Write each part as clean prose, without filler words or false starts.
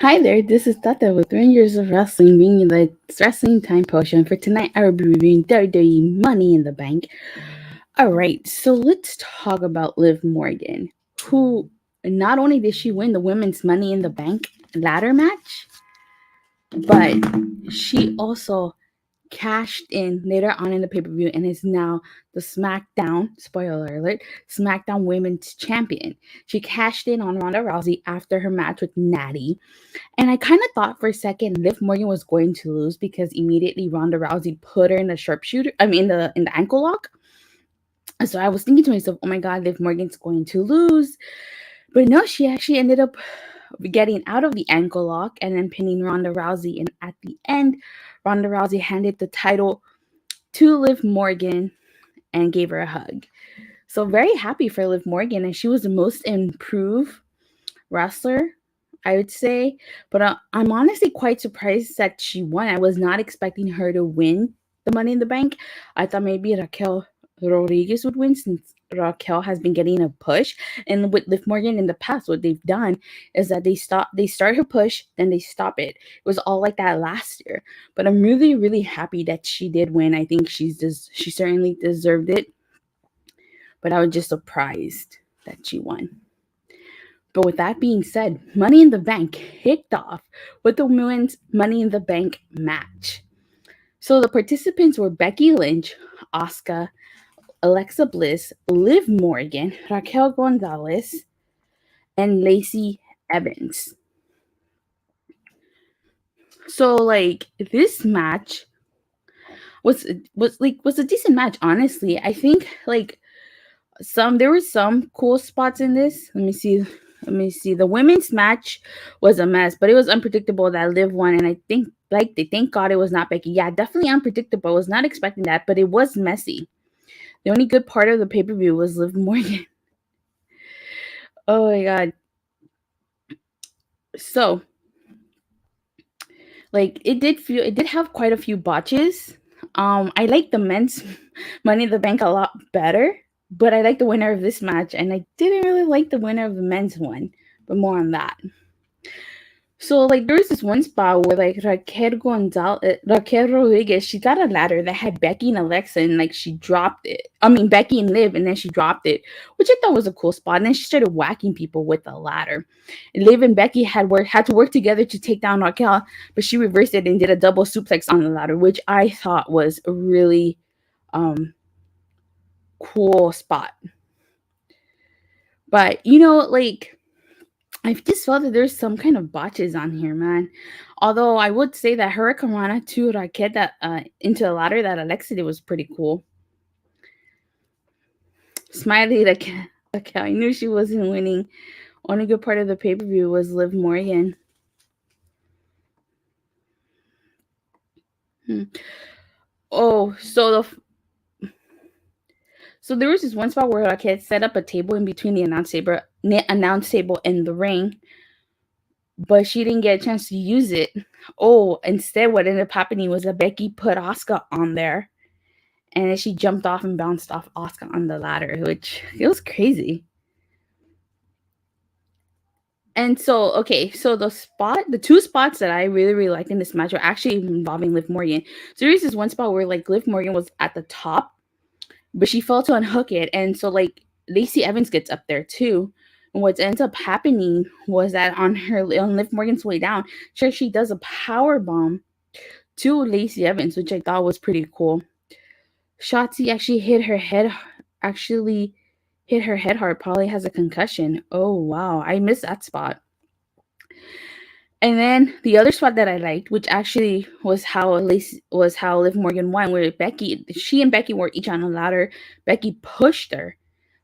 Hi there, this is Tata with 3 years of wrestling, bringing you the wrestling time potion. For tonight, I will be reviewing WWE Money in the Bank. Alright, so let's talk about Liv Morgan, who not only did she win the women's Money in the Bank ladder match, but she also cashed in later on in the pay-per-view and is now the Smackdown, spoiler alert, Smackdown Women's Champion. She cashed in on Ronda Rousey after her match with Natty. And I kind of thought for a second Liv Morgan was going to lose because immediately Ronda Rousey put her in the sharpshooter. I mean, in the ankle lock. So I was thinking to myself, oh my God, Liv Morgan's going to lose. But no, she actually ended up getting out of the ankle lock and then pinning Ronda Rousey. And at the end, Ronda Rousey handed the title to Liv Morgan and gave her a hug. So very happy for Liv Morgan. And she was the most improved wrestler, I would say. But I'm honestly quite surprised that she won. I was not expecting her to win the Money in the Bank. I thought maybe Raquel Rodriguez would win since Raquel has been getting a push. And with Liv Morgan in the past, what they've done is that they start her push, then they stop it. It was all like that last year. But I'm really, really happy that she did win. I think she certainly deserved it. But I was just surprised that she won. But with that being said, Money in the Bank kicked off with the women's Money in the Bank match. So the participants were Becky Lynch, Asuka, Alexa Bliss, Liv Morgan, Raquel Gonzalez, and Lacey Evans. So like this match was a decent match, honestly. I think like there were some cool spots in this. Let me see. The women's match was a mess, but it was unpredictable that Liv won, and I think thank God it was not Becky. Yeah, definitely unpredictable. I was not expecting that, but it was messy. The only good part of the pay-per-view was Liv Morgan. Oh my God. So, like it did have quite a few botches. I like the men's Money in the Bank a lot better, but I like the winner of this match, and I didn't really like the winner of the men's one, but more on that. So, like, there was this one spot where, like, Raquel Rodriguez, she got a ladder that had Becky and Alexa, and, like, she dropped it. I mean, Becky and Liv, and then she dropped it, which I thought was a cool spot. And then she started whacking people with the ladder. And Liv and Becky had to work together to take down Raquel, but she reversed it and did a double suplex on the ladder, which I thought was a really cool spot. But, like, I just felt that there's some kind of botches on here, man. Although I would say that Hurricane Rana to Raquel into the ladder that Alexa did was pretty cool. Smiley Raquel. I knew she wasn't winning. Only good part of the pay-per-view was Liv Morgan. Oh, so there was this one spot where Raquel set up a table in between the announce table and the ring, but she didn't get a chance to use it. Oh, instead what ended up happening was that Becky put Asuka on there, and then she jumped off and bounced off Asuka on the ladder, which it was crazy. And so, okay, so the two spots that I really, really liked in this match were actually involving Liv Morgan. So there was this one spot where like Liv Morgan was at the top, but she failed to unhook it, and so like Lacey Evans gets up there too. And what ends up happening was that on Liv Morgan's way down, she does a power bomb to Lacey Evans, which I thought was pretty cool. Shotzi actually hit her head hard. Probably has a concussion. Oh wow, I missed that spot. And then the other spot that I liked, which actually was how Liv Morgan won, where she and Becky were each on a ladder. Becky pushed her,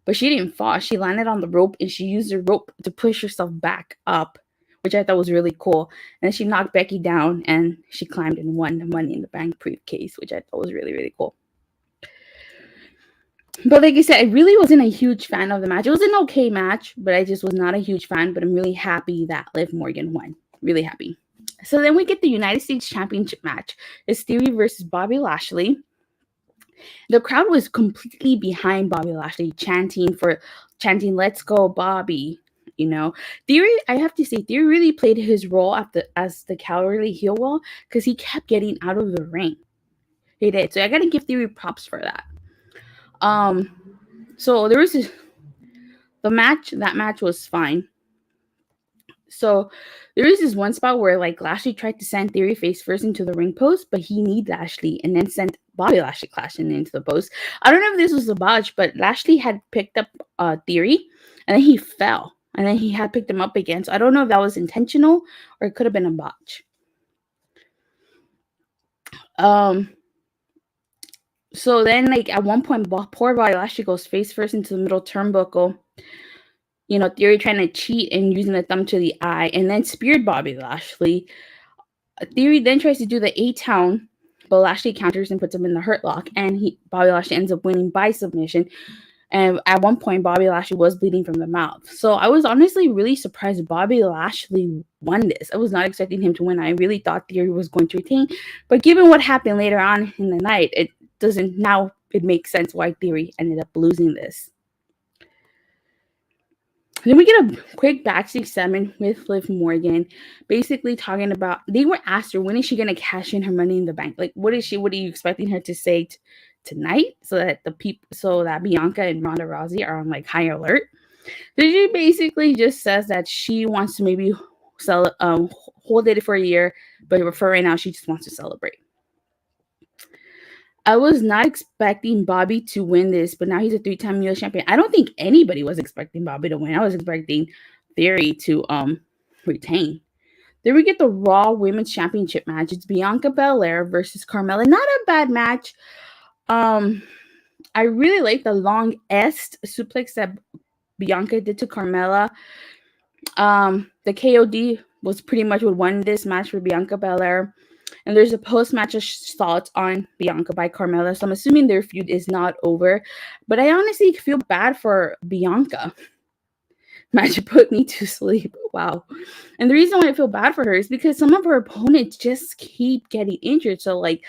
but she didn't fall. She landed on the rope and she used the rope to push herself back up, which I thought was really cool. And she knocked Becky down and she climbed and won the Money in the Bank briefcase, which I thought was really, really cool. But like I said, I really wasn't a huge fan of the match. It was an okay match, but I just was not a huge fan. But I'm really happy that Liv Morgan won. Really happy. So then we get the United States Championship match. It's Theory versus Bobby Lashley. The crowd was completely behind Bobby Lashley, chanting, "Let's go, Bobby." You know, Theory, I have to say, Theory really played his role as the cowardly heel well, because he kept getting out of the ring. He did. So I gotta give Theory props for that. So there was that match was fine. So there is this one spot where like Lashley tried to send Theory face first into the ring post, but he kneed Lashley and then sent Bobby Lashley clashing into the post. I don't know if this was a botch, but Lashley had picked up Theory and then he fell. And then he had picked him up again. So I don't know if that was intentional or it could have been a botch. So then, like, at one point, poor Bobby Lashley goes face first into the middle turnbuckle. You know, Theory trying to cheat and using the thumb to the eye, and then speared Bobby Lashley. Theory then tries to do the A-Town, but Lashley counters and puts him in the hurt lock, and Bobby Lashley ends up winning by submission. And at one point, Bobby Lashley was bleeding from the mouth. So I was honestly really surprised Bobby Lashley won this. I was not expecting him to win. I really thought Theory was going to retain. But given what happened later on in the night, it makes sense why Theory ended up losing this. Then we get a quick backstage segment with Liv Morgan, basically talking about, they were asked her, when is she going to cash in her Money in the Bank? Like, what are you expecting her to say tonight so that Bianca and Ronda Rousey are on like high alert? So she basically just says that she wants to maybe hold it for a year, but for right now, she just wants to celebrate. I was not expecting Bobby to win this, but now he's a 3-time U.S. champion. I don't think anybody was expecting Bobby to win. I was expecting Theory to retain. Then we get the Raw Women's Championship match. It's Bianca Belair versus Carmella. Not a bad match. I really like the long est suplex that Bianca did to Carmella. The KOD was pretty much what won this match for Bianca Belair. And there's a post-match assault on Bianca by Carmella. So I'm assuming their feud is not over. But I honestly feel bad for Bianca. Match put me to sleep. Wow. And the reason why I feel bad for her is because some of her opponents just keep getting injured. So, like,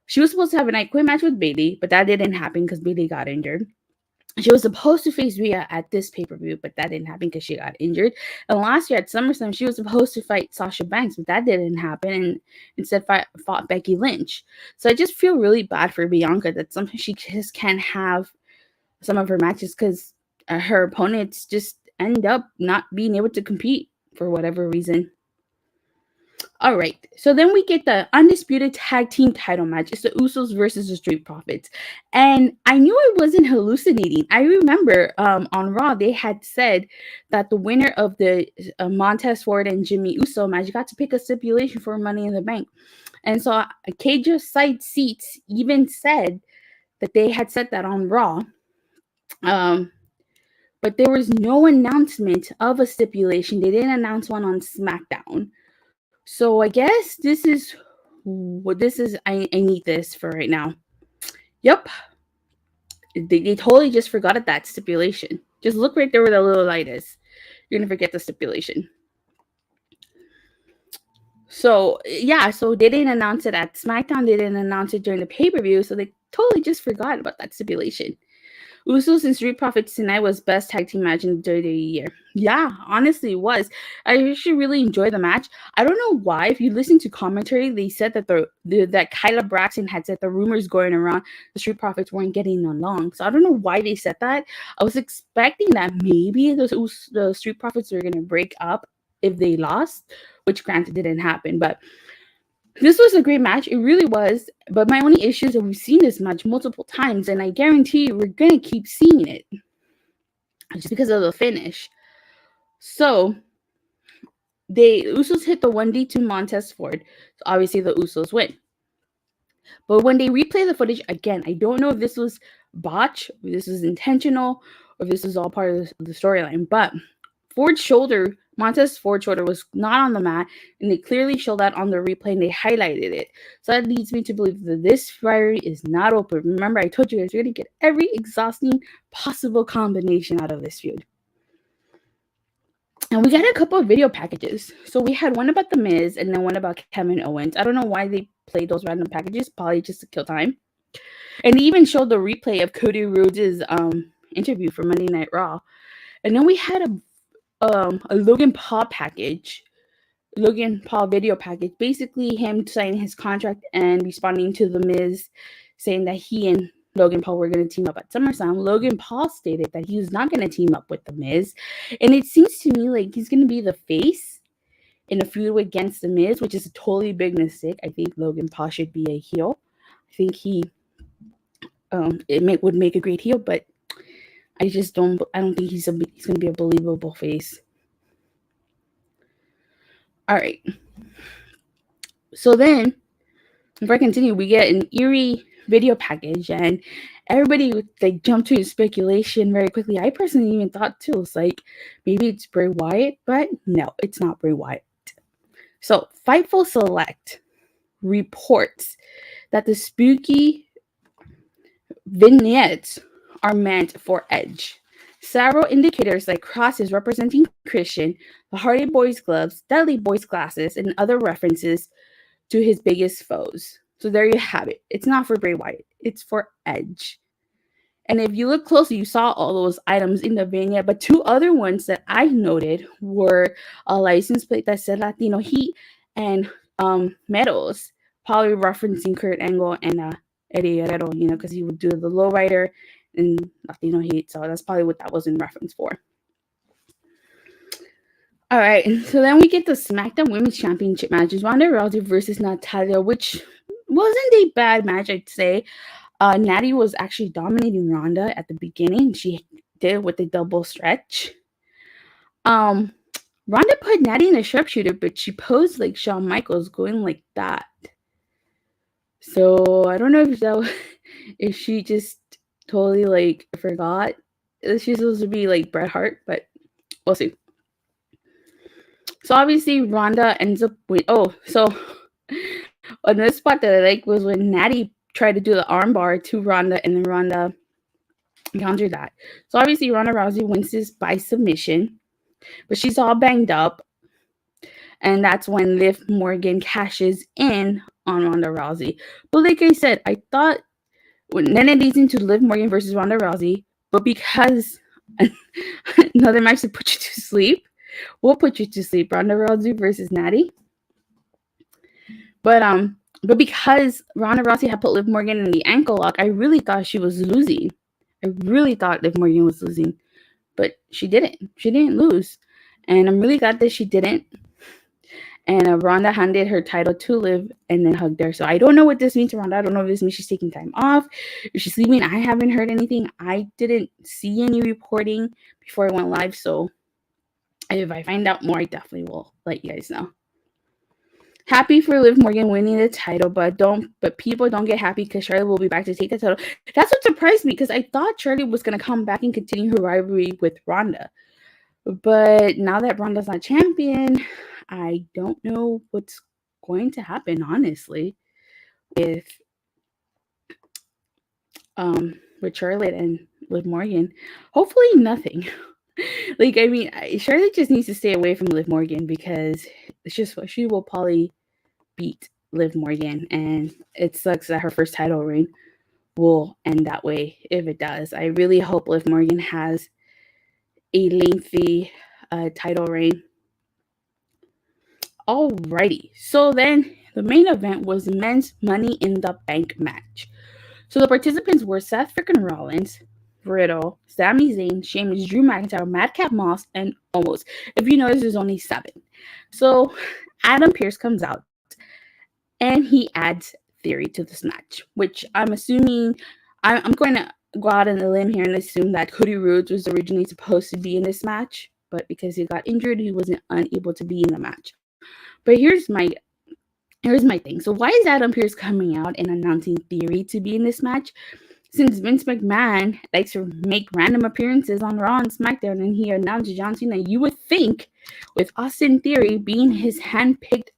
she was supposed to have a night quit match with Bayley, but that didn't happen because Bayley got injured. She was supposed to face Rhea at this pay-per-view, but that didn't happen because she got injured. And last year at SummerSlam, she was supposed to fight Sasha Banks, but that didn't happen, and instead fought Becky Lynch. So I just feel really bad for Bianca that sometimes she just can't have some of her matches because her opponents just end up not being able to compete for whatever reason. All right, so then we get the Undisputed Tag Team title match. It's the Usos versus the Street Profits. And I knew I wasn't hallucinating. I remember on Raw, they had said that the winner of the Montez Ford and Jimmy Uso match got to pick a stipulation for Money in the Bank. And so Cage's Side Seats even said that they had said that on Raw. But there was no announcement of a stipulation. They didn't announce one on Smackdown. So I guess this is what this is. I need this for right now. Yep. They totally just forgot at that stipulation. Just look right there where the little light is. You're going to forget the stipulation. So, yeah. So they didn't announce it at SmackDown. They didn't announce it during the pay-per-view. So they totally just forgot about that stipulation. Usos and Street Profits tonight was best tag team match in the WWE year. Yeah, honestly, it was. I actually really enjoyed the match. I don't know why. If you listen to commentary, they said that that Kyla Braxton had said the rumors going around the Street Profits weren't getting along. So I don't know why they said that. I was expecting that maybe the Street Profits were going to break up if they lost, which granted didn't happen. But this was a great match. It really was. But my only issue is that we've seen this match multiple times, and I guarantee you we're going to keep seeing it just because of the finish. So, the Usos hit the 1D2 Montez Ford. So, obviously, the Usos win. But when they replay the footage, again, I don't know if this was botch, if this was intentional, or if this was all part of the storyline. But Montez Ford's shoulder was not on the mat, and they clearly showed that on the replay, and they highlighted it. So that leads me to believe that this rivalry is not open. Remember, I told you guys we're going to get every exhausting possible combination out of this feud. And we got a couple of video packages. So we had one about The Miz, and then one about Kevin Owens. I don't know why they played those random packages, probably just to kill time. And they even showed the replay of Cody Rhodes' interview for Monday Night Raw. And then we had a Logan Paul package. Logan Paul video package. Basically him signing his contract and responding to The Miz saying that he and Logan Paul were going to team up at SummerSlam. Logan Paul stated that he was not going to team up with The Miz. And it seems to me like he's going to be the face in a feud against The Miz, which is a totally big mistake. I think Logan Paul should be a heel. I think he would make a great heel, but I don't think he's going to be a believable face. All right. So then, if I continue, we get an eerie video package, and everybody like jumped to speculation very quickly. I personally even thought too, it's like maybe it's Bray Wyatt, but no, it's not Bray Wyatt. So Fightful Select reports that the spooky vignettes are meant for Edge. Several indicators like crosses representing Christian, the Hardy Boys gloves, Dudley Boys glasses, and other references to his biggest foes. So there you have it. It's not for Bray Wyatt. It's for Edge. And if you look closely, you saw all those items in the vignette, but two other ones that I noted were a license plate that said Latino Heat and medals, probably referencing Kurt Angle and Eddie Guerrero, because he would do the lowrider and Latino Heat. So that's probably what that was in reference for. All right, so then we get the SmackDown Women's Championship matches. Ronda Rousey versus Natalya, which wasn't a bad match, I'd say. Natty was actually dominating Ronda at the beginning. She did with the double stretch. Ronda put Natty in a sharpshooter, but she posed like Shawn Michaels, going like that. So I don't know if she just totally like forgot that she's supposed to be like Bret Hart, but we'll see. So obviously Ronda ends up with another spot that I like was when Natty tried to do the armbar to Ronda, and then Ronda countered that. So obviously Ronda Rousey wins this by submission, but she's all banged up, and that's when Liv Morgan cashes in on Ronda Rousey. But like I said, I thought then it leads into Liv Morgan versus Ronda Rousey, but because another match to put you to sleep, we'll put you to sleep. Ronda Rousey versus Natty. But because Ronda Rousey had put Liv Morgan in the ankle lock, I really thought she was losing. I really thought Liv Morgan was losing, but she didn't. She didn't lose, and I'm really glad that she didn't. And Ronda handed her title to Liv and then hugged her. So I don't know what this means to Ronda. I don't know if this means she's taking time off, if she's leaving. I haven't heard anything. I didn't see any reporting before I went live. So if I find out more, I definitely will let you guys know. Happy for Liv Morgan winning the title, but people don't get happy because Charlotte will be back to take the title. That's what surprised me, because I thought Charlotte was going to come back and continue her rivalry with Ronda. But now that Ronda's not champion, I don't know what's going to happen, honestly, with Charlotte and Liv Morgan. Hopefully nothing. Charlotte just needs to stay away from Liv Morgan, because it's just she will probably beat Liv Morgan, and it sucks that her first title reign will end that way if it does. I really hope Liv Morgan has a lengthy title reign. Alrighty, so then the main event was men's Money in the Bank match. So the participants were Seth freaking Rollins, Riddle, Sami Zayn, Sheamus, Drew McIntyre, Madcap Moss, and Omos. If you notice, there's only 7. So Adam Pearce comes out, and he adds Theory to this match, which I'm assuming, I'm going to go out on a limb here and assume that Cody Rhodes was originally supposed to be in this match, but because he got injured, he wasn't unable to be in the match. But here's my thing. So why is Adam Pearce coming out and announcing Theory to be in this match? Since Vince McMahon likes to make random appearances on Raw and SmackDown, and he announced John Cena, you would think with Austin Theory being his handpicked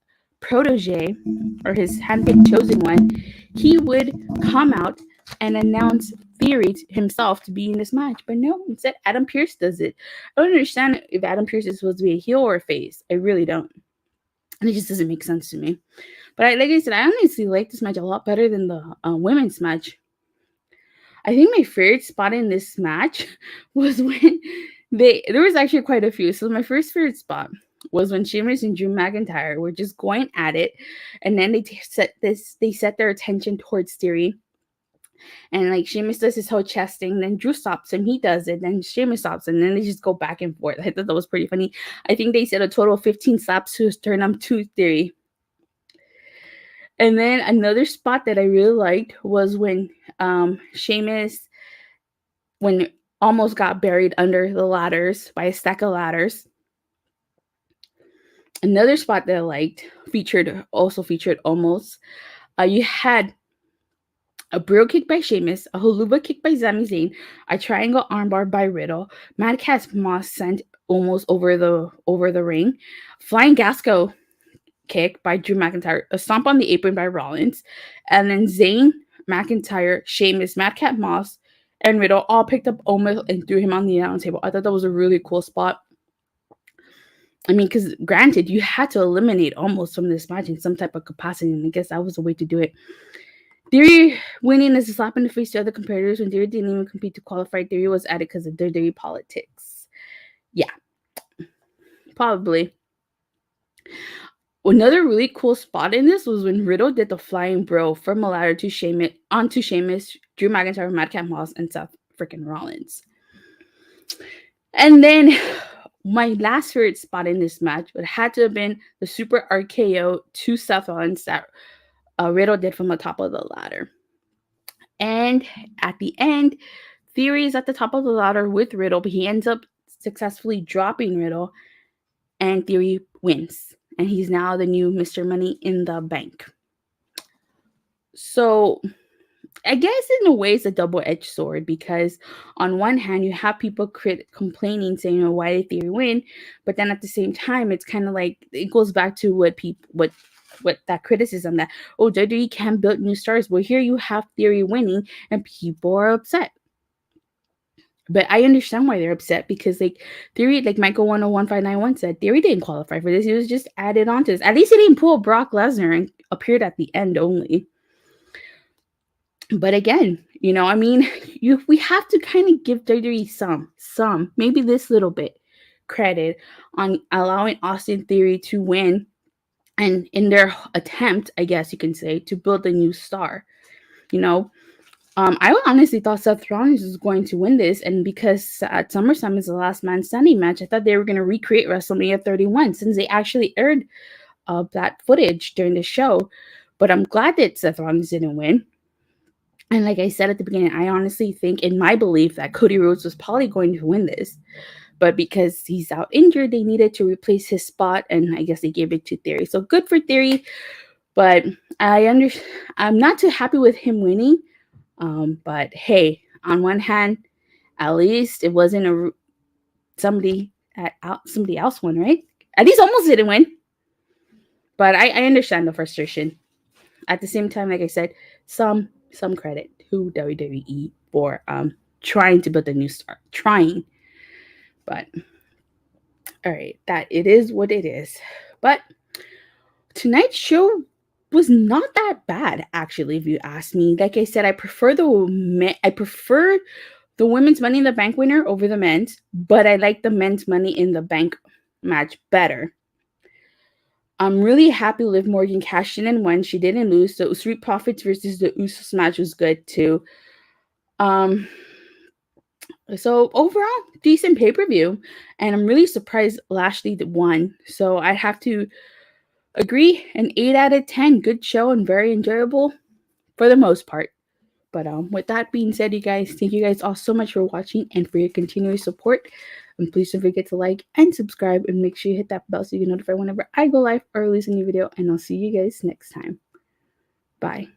protege, or his handpicked chosen one, he would come out and announce Theory himself to be in this match. But no, instead Adam Pearce does it. I don't understand if Adam Pearce is supposed to be a heel or a face. I really don't. And it just doesn't make sense to me. But like I said, I honestly like this match a lot better than the women's match. I think my favorite spot in this match was when There was actually quite a few. So my first favorite spot was when Sheamus and Drew McIntyre were just going at it, and then they set their attention towards Theory, and like Sheamus does his whole chesting, then Drew stops him, he does it, then Sheamus stops, and then they just go back and forth. I thought that was pretty funny. I think they said a total of 15 slaps to turn them to Theory. And then another spot that I really liked was when Sheamus, when almost got buried under the ladders by a stack of ladders. Another spot that I liked featured almost. You had a bro kick by Sheamus, a haluva kick by Sami Zayn, a triangle armbar by Riddle, Mad Catz Moss sent almost over the ring, flying Gasco kick by Drew McIntyre, a stomp on the apron by Rollins, and then Zayn, McIntyre, Sheamus, Mad Catz Moss, and Riddle all picked up Omos and threw him on the announce table. I thought that was a really cool spot. I mean, because granted, you had to eliminate Omos from this match in some type of capacity, and I guess that was the way to do it. Theory winning is a slap in the face to other competitors when Theory didn't even compete to qualify. Theory was added because of WWE politics. Yeah, probably. Another really cool spot in this was when Riddle did the flying bro from a ladder to Sheamus, onto Sheamus, Drew McIntyre, Mad Catz Moss, and Seth freaking Rollins. And then my last favorite spot in this match would had to have been the super RKO to Seth Rollins that Riddle did from the top of the ladder. And at the end, Theory is at the top of the ladder with Riddle, but he ends up successfully dropping Riddle, and Theory wins. And he's now the new Mr. Money in the Bank. So I guess in a way it's a double-edged sword, because on one hand you have people complaining, saying, "Oh, why did Theory win?" But then at the same time, it's kind of like it goes back to what that criticism that, oh, WWE can't build new stars. Well, here you have Theory winning, and people are upset. But I understand why they're upset, because like Theory, like Michael 101591 said, Theory didn't qualify for this. He was just added on to this. At least he didn't pull Brock Lesnar and appeared at the end only. But again, you know, I mean, we have to kind of give WWE some, maybe this little bit credit on allowing Austin Theory to win, and in their attempt, I guess you can say, to build a new star. You know, I honestly thought Seth Rollins was going to win this, and because at SummerSlam is the last man standing match, I thought they were going to recreate WrestleMania 31, since they actually aired that footage during the show. But I'm glad that Seth Rollins didn't win. And like I said at the beginning, I honestly think, in my belief, that Cody Rhodes was probably going to win this. But because he's out injured, they needed to replace his spot, and I guess they gave it to Theory. So good for Theory, but I'm not too happy with him winning. But hey, on one hand, at least it wasn't somebody else won, right? At least almost didn't win. But I understand the frustration. At the same time, like I said, some credit to WWE for trying to build a new star. Trying. But all right, that it is what it is. But tonight's show was not that bad, actually, if you ask me. Like I said, I prefer the women's Money in the Bank winner over the men's, but I like the men's Money in the Bank match better. I'm really happy Liv Morgan cashed in and won. She didn't lose. So Street Profits versus the Usos match was good too. So overall, decent pay-per-view, and I'm really surprised Lashley won. So I'd have to agree, an 8 out of 10. Good show and very enjoyable for the most part. But with that being said, you guys, thank you guys all so much for watching and for your continuous support. And please don't forget to like and subscribe, and make sure you hit that bell so you get notified whenever I go live or release a new video. And I'll see you guys next time. Bye.